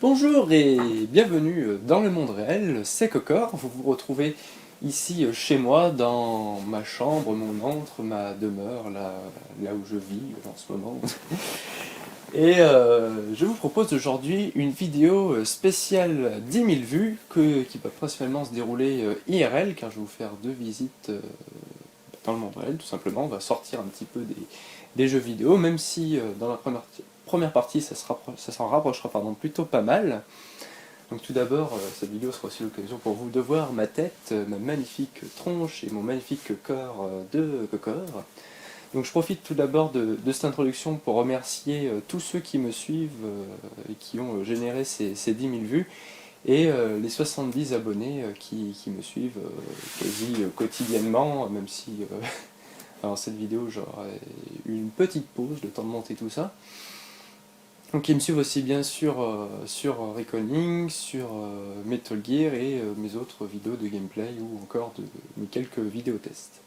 Bonjour et bienvenue dans le monde réel, c'est Cocor. Vous vous retrouvez ici chez moi, dans ma chambre, mon antre, ma demeure, là où je vis en ce moment. Et je vous propose aujourd'hui une vidéo spéciale 10 000 vues qui va principalement se dérouler IRL, car je vais vous faire deux visites dans le monde réel, tout simplement. On va sortir un petit peu des jeux vidéo, même si dans la première partie ça s'en rapprochera plutôt pas mal. Donc tout d'abord, cette vidéo sera aussi l'occasion pour vous de voir ma tête, ma magnifique tronche et mon magnifique corps de Cocor. Donc je profite tout d'abord de cette introduction pour remercier tous ceux qui me suivent et qui ont généré ces 10 000 vues, et les 70 abonnés qui me suivent quasi quotidiennement, même si dans cette vidéo j'aurai eu une petite pause, le temps de monter tout ça. Donc ils me suivent aussi bien sûr sur Reckoning, sur Metal Gear et mes autres vidéos de gameplay ou encore de mes quelques vidéos tests.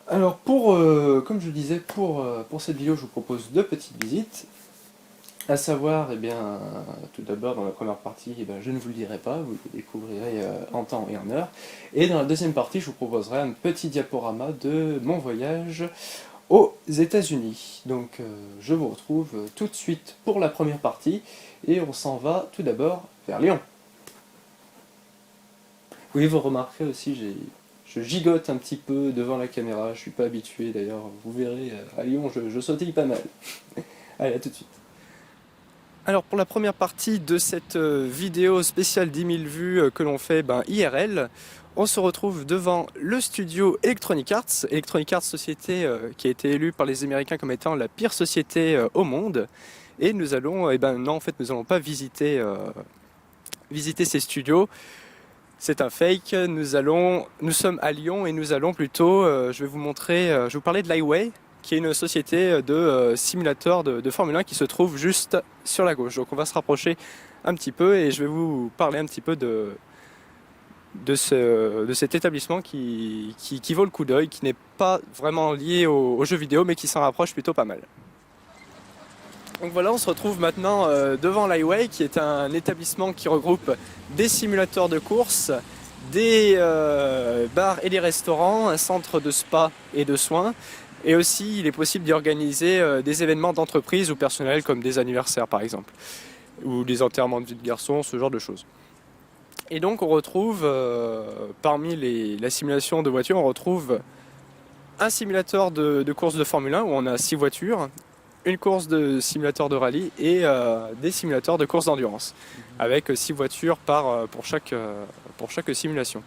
Alors comme je disais, pour cette vidéo je vous propose deux petites visites. À savoir, tout d'abord dans la première partie, je ne vous le dirai pas, vous le découvrirez en temps et en heure. Et dans la deuxième partie, je vous proposerai un petit diaporama de mon voyage aux États-Unis. Donc je vous retrouve tout de suite pour la première partie, et on s'en va tout d'abord vers Lyon. Oui, vous remarquerez aussi, je gigote un petit peu devant la caméra, je suis pas habitué d'ailleurs, vous verrez, à Lyon je sautille pas mal. Allez, à tout de suite. Alors pour la première partie de cette vidéo spéciale 10 000 vues que l'on fait IRL, on se retrouve devant le studio Electronic Arts. Electronic Arts, société qui a été élue par les Américains comme étant la pire société au monde. Et nous allons, non en fait nous n'allons pas visiter ces studios. C'est un fake, nous sommes à Lyon et nous allons plutôt, je vais vous parler de Lightway, qui est une société de simulateur de Formule 1 qui se trouve juste sur la gauche. Donc on va se rapprocher un petit peu et je vais vous parler un petit peu de cet établissement qui vaut le coup d'œil, qui n'est pas vraiment lié aux jeux vidéo mais qui s'en rapproche plutôt pas mal. Donc voilà, on se retrouve maintenant devant Lightway, qui est un établissement qui regroupe des simulateurs de course, des bars et des restaurants, un centre de spa et de soins. Et aussi, il est possible d'y organiser des événements d'entreprise ou personnels, comme des anniversaires par exemple, ou des enterrements de vie de garçon, ce genre de choses. Et donc on retrouve, parmi la simulation de voitures, on retrouve un simulateur de course de Formule 1 où on a 6 voitures, une course de simulateur de rallye et des simulateurs de course d'endurance, avec 6 voitures pour chaque simulation.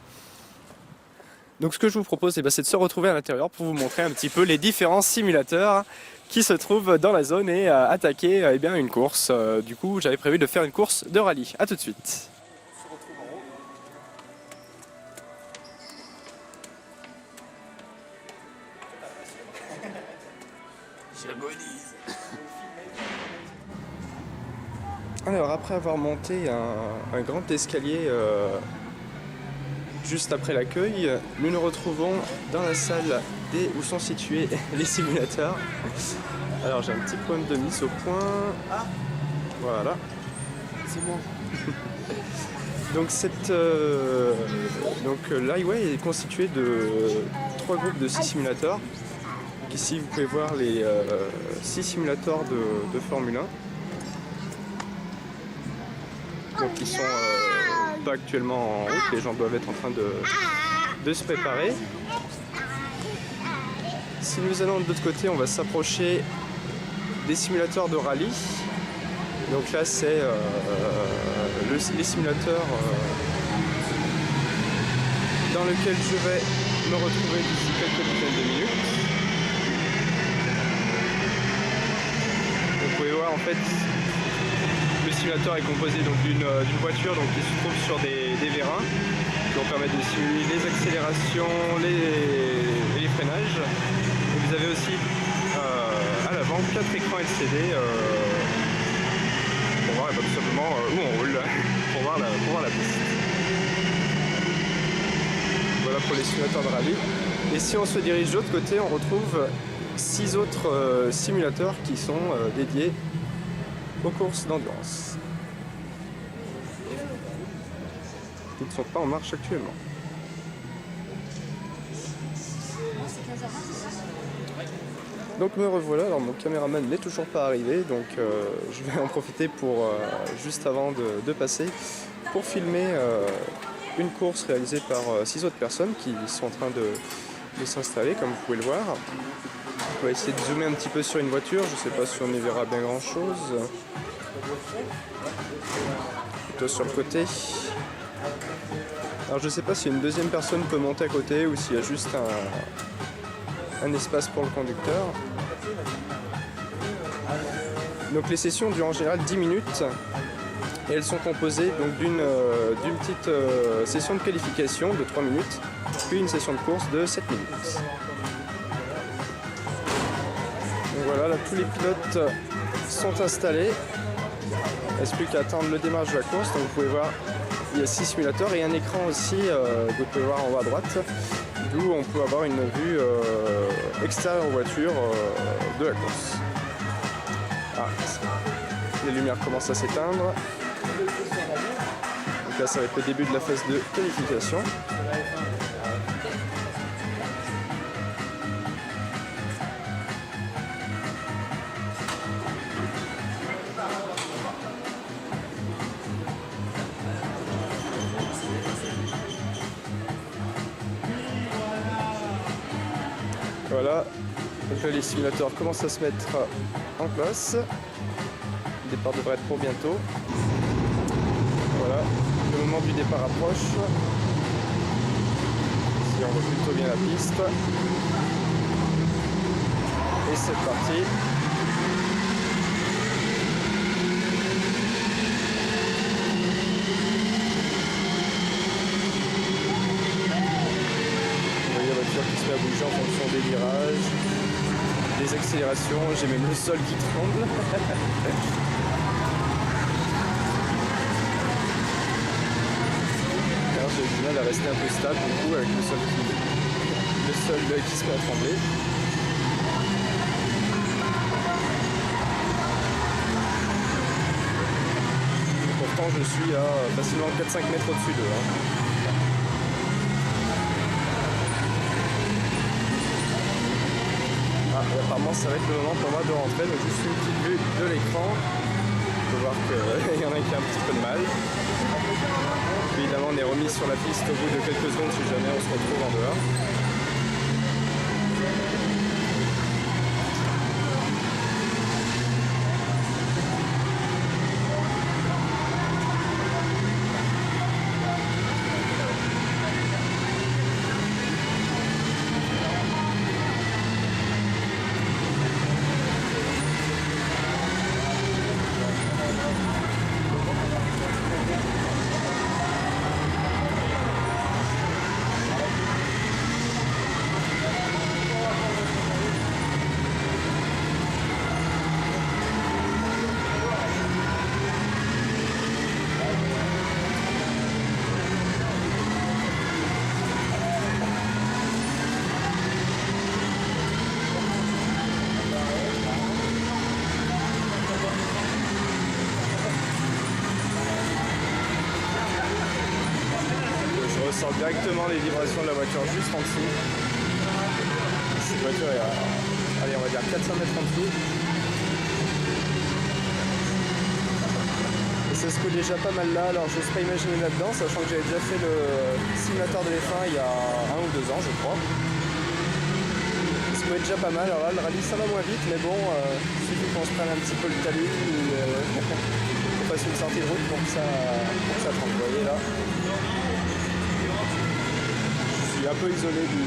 Donc ce que je vous propose, c'est de se retrouver à l'intérieur pour vous montrer un petit peu les différents simulateurs qui se trouvent dans la zone et attaquer une course. Du coup, j'avais prévu de faire une course de rallye. A tout de suite. Alors après avoir monté un grand escalier juste après l'accueil, nous nous retrouvons dans la salle où sont situés les simulateurs. Alors j'ai un petit problème de mise au point. Voilà. C'est bon. Donc Lightway est constitué de 3 groupes de 6 simulateurs. Donc ici vous pouvez voir les 6 simulateurs de Formule 1. Donc ils sont pas actuellement en route, les gens doivent être en train de se préparer. Si nous allons de l'autre côté, on va s'approcher des simulateurs de rallye. Donc là c'est les simulateurs dans lesquels je vais me retrouver d'ici quelques dizaines de minutes. Vous pouvez voir en fait, le simulateur est composé d'une voiture donc, qui se trouve sur des vérins qui vont permettre de simuler les accélérations et les freinages. Et vous avez aussi à l'avant 4 écrans LCD pour voir tout simplement où on roule, pour voir la piste. Voilà pour les simulateurs de rallye. Et si on se dirige de l'autre côté, on retrouve 6 autres simulateurs qui sont dédiés aux courses d'endurance. Qui ne sont pas en marche actuellement. Donc me revoilà, alors mon caméraman n'est toujours pas arrivé, donc je vais en profiter pour, juste avant de passer, pour filmer une course réalisée par 6 autres personnes qui sont en train de s'installer, comme vous pouvez le voir. On va essayer de zoomer un petit peu sur une voiture, je ne sais pas si on y verra bien grand chose. Plutôt sur le côté. Alors je ne sais pas si une deuxième personne peut monter à côté ou s'il y a juste un espace pour le conducteur. Donc les sessions durent en général 10 minutes et elles sont composées donc d'une petite session de qualification de 3 minutes puis une session de course de 7 minutes. Donc voilà, là tous les pilotes sont installés. Il ne reste plus qu'à attendre le démarrage de la course. Donc vous pouvez voir, il y a 6 simulateurs et un écran aussi que vous pouvez voir en haut à droite, d'où on peut avoir une vue extérieure aux voitures de la course. Ah, les lumières commencent à s'éteindre. Donc là ça va être le début de la phase de qualification. Voilà, donc là les simulateurs commencent à se mettre en place. Le départ devrait être pour bientôt. Voilà, le moment du départ approche. Ici on voit plutôt bien la piste. Et c'est parti. Qui se met à bouger en fonction des virages, des accélérations, j'ai même le sol qui tremble. Alors j'ai du mal à rester un peu stable du coup avec le sol qui se met à trembler. Et pourtant je suis à facilement 4-5 mètres au-dessus d'eux. Ah, et apparemment ça va être le moment pour moi de rentrer, donc juste une petite vue de l'écran. On peut voir qu'il y en a qui a un petit peu de mal. Puis évidemment on est remis sur la piste au bout de quelques secondes si jamais on se retrouve en dehors. Je ressens directement les vibrations de la voiture juste en dessous. Cette voiture est à, allez, on va dire 400 mètres en dessous. Et ça se coule déjà pas mal là, alors je n'ose pas imaginer là-dedans, sachant que j'avais déjà fait le simulateur de F1 il y a 1 ou 2 ans je crois. Ça se coulait déjà pas mal, alors là le rallye ça va moins vite, mais bon, il suffit qu'on se prenne un petit peu le talus ou qu'on fasse une sortie de route pour que ça trempe, vous voyez là. Je suis suis un peu isolé du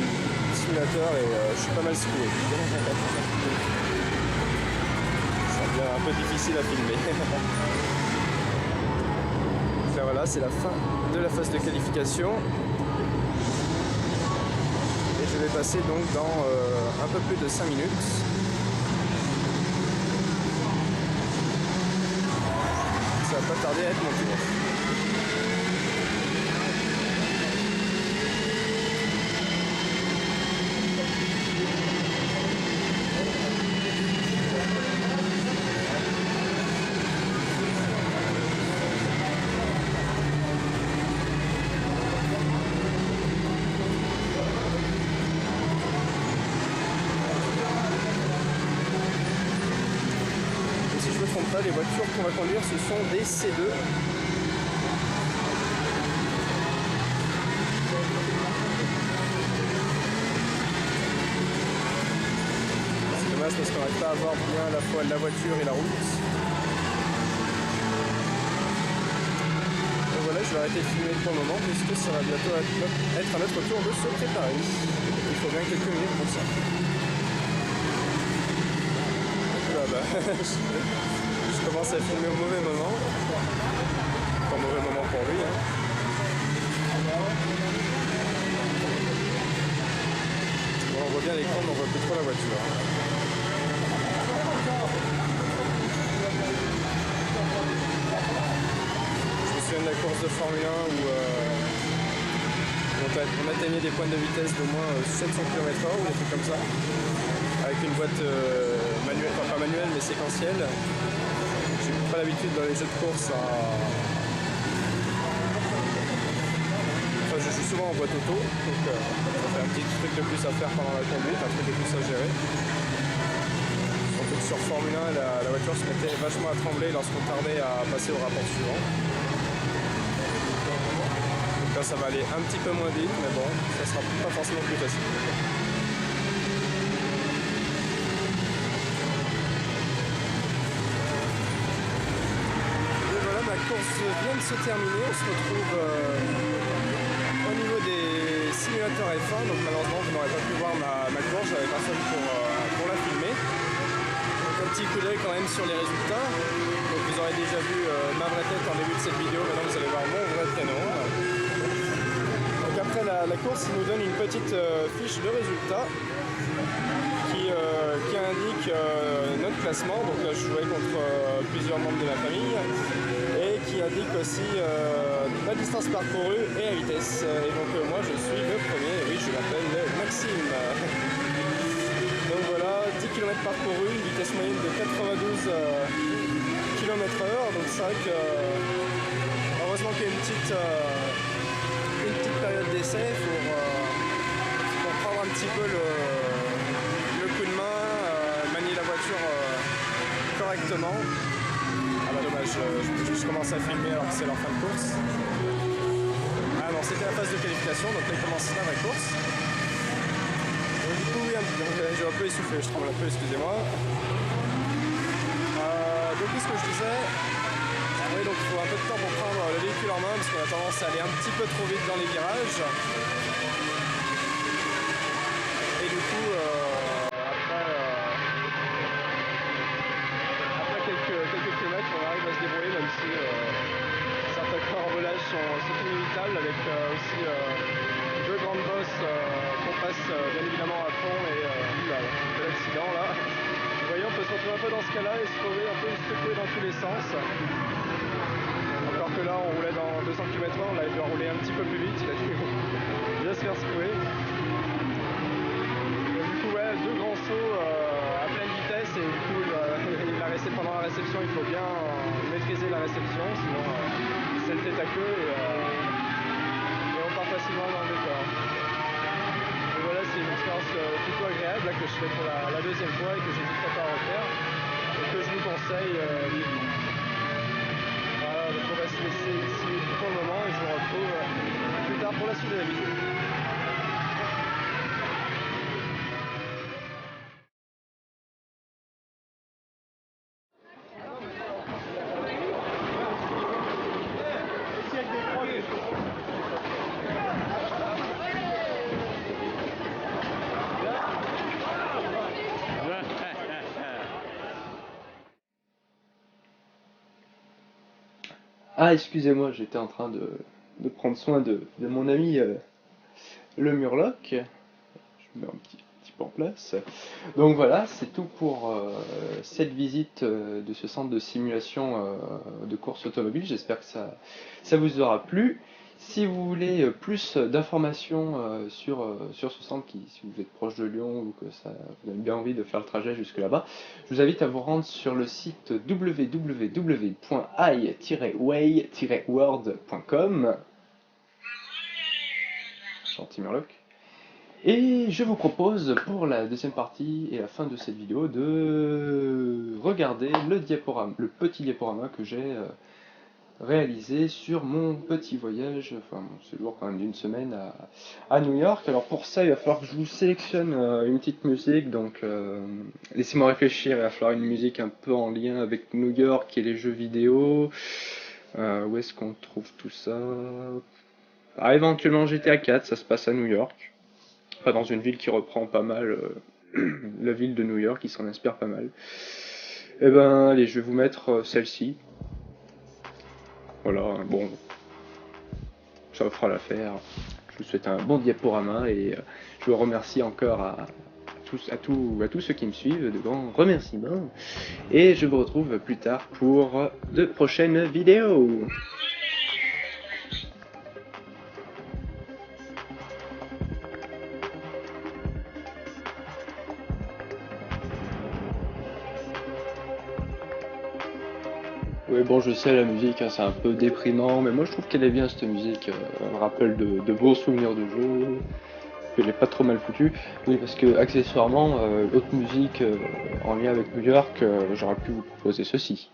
simulateur et je suis pas mal secoué. Ça devient un peu difficile à filmer. Donc là voilà, c'est la fin de la phase de qualification. Et je vais passer donc dans un peu plus de 5 minutes. Ça va pas tarder à être mon tour. Les voitures qu'on va conduire, ce sont des C2. C'est dommage parce qu'on n'arrive pas à voir bien à la fois la voiture et la route. Donc voilà, je vais arrêter de filmer pour le moment puisque ça va bientôt être à notre tour de se préparer. Il faut bien quelques minutes pour ça. Là, bah, je commence à filmer au mauvais moment. Pas au mauvais moment pour lui. Hein. Bon, on voit bien l'écran, mais on voit plus trop la voiture. Je me souviens de la course de Formule 1 où on atteignait des points de vitesse d'au moins 700 km/h ou des trucs comme ça. Avec une boîte manuelle, enfin pas manuelle mais séquentielle. J'ai pas l'habitude dans les jeux de course Enfin je joue souvent en boîte auto, donc ça fait un petit truc de plus à faire pendant la conduite, un truc de plus à gérer. Surtout que sur Formule 1, la voiture se mettait vachement à trembler lorsqu'on tardait à passer au rapport suivant. Donc là ça va aller un petit peu moins vite, mais bon, ça sera pas forcément plus facile. La course vient de se terminer, on se retrouve au niveau des simulateurs F1, donc malheureusement vous n'aurez pas pu voir ma course, j'avais personne pour la filmer. Donc un petit coup d'œil quand même sur les résultats, donc vous aurez déjà vu ma vraie tête en début de cette vidéo, maintenant vous allez voir mon vrai prénom. Donc après la course il nous donne une petite fiche de résultats qui indique notre classement, donc là je jouais contre plusieurs membres de la famille, et qui indique aussi la distance parcourue et la vitesse. Et donc moi je suis le premier, et oui je m'appelle Maxime. Donc voilà, 10 km parcourus, une vitesse moyenne de 92 km/h, donc c'est vrai que heureusement qu'il y a une petite période d'essai pour prendre un petit peu le coup de main, manier la voiture correctement. Ah bah dommage, je commence à filmer alors que c'est leur fin de course. Ah non, c'était la phase de qualification, donc là il commence la vraie course. Donc du coup oui, j'ai un peu essoufflé, je tremble un peu, excusez-moi. Donc qu'est-ce que je disais? Oui, donc il faut un peu de temps pour prendre le véhicule en main parce qu'on a tendance à aller un petit peu trop vite dans les virages. Et du coup, après quelques kilomètres, on arrive à se débrouiller, même si certains carambolages sont inévitables, avec aussi deux grandes bosses qu'on passe bien évidemment à fond et de l'accident là. Vous voyez, on peut se retrouver un peu dans ce cas-là et se trouver un peu secoué dans tous les sens. Alors que là, on roulait dans 200 km/h, on a dû rouler un petit peu plus vite, il a dû bien se faire secouer. Du coup, ouais, deux grands sauts à pleine vitesse et du coup, pendant la réception, il faut bien maîtriser la réception, sinon c'est le tête à queue et on part facilement dans le décor. Donc voilà, c'est une expérience plutôt agréable là, que je fais pour la deuxième fois et que j'hésiterai pas à refaire et que je vous conseille vivement. Voilà, donc on va se laisser ici pour le moment et je vous retrouve plus tard pour la suite de la vidéo. Ah, excusez-moi, j'étais en train de prendre soin de mon ami le Murloc. Je mets un petit peu en place. Donc voilà, c'est tout pour cette visite de ce centre de simulation de course automobile. J'espère que ça vous aura plu. Si vous voulez plus d'informations sur ce centre, si vous êtes proche de Lyon ou que vous avez bien envie de faire le trajet jusque là-bas, je vous invite à vous rendre sur le site www.i-way-world.com. Gentil Murloc. Et je vous propose pour la deuxième partie et la fin de cette vidéo de regarder le petit diaporama que j'ai réalisé sur mon petit voyage, enfin mon séjour quand même d'une semaine à New York. Alors pour ça, il va falloir que je vous sélectionne une petite musique, donc laissez-moi réfléchir, il va falloir une musique un peu en lien avec New York et les jeux vidéo. Où est-ce qu'on trouve tout ça? Ah, éventuellement GTA 4, ça se passe à New York. Enfin, dans une ville qui reprend pas mal la ville de New York, qui s'en inspire pas mal. Eh ben, allez, je vais vous mettre celle-ci. Voilà, bon, ça fera l'affaire. Je vous souhaite un bon diaporama et je vous remercie encore à tous ceux qui me suivent, de grands remerciements. Et je vous retrouve plus tard pour de prochaines vidéos. Oui, bon, je sais, la musique, hein, c'est un peu déprimant, mais moi je trouve qu'elle est bien cette musique. Elle me rappelle de beaux souvenirs de jeu. Elle est pas trop mal foutue. Oui, parce que accessoirement, l'autre musique en lien avec New York, j'aurais pu vous proposer ceci.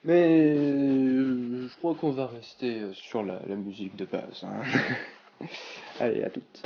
Mais je crois qu'on va rester sur la musique de base, hein. Allez, à toutes.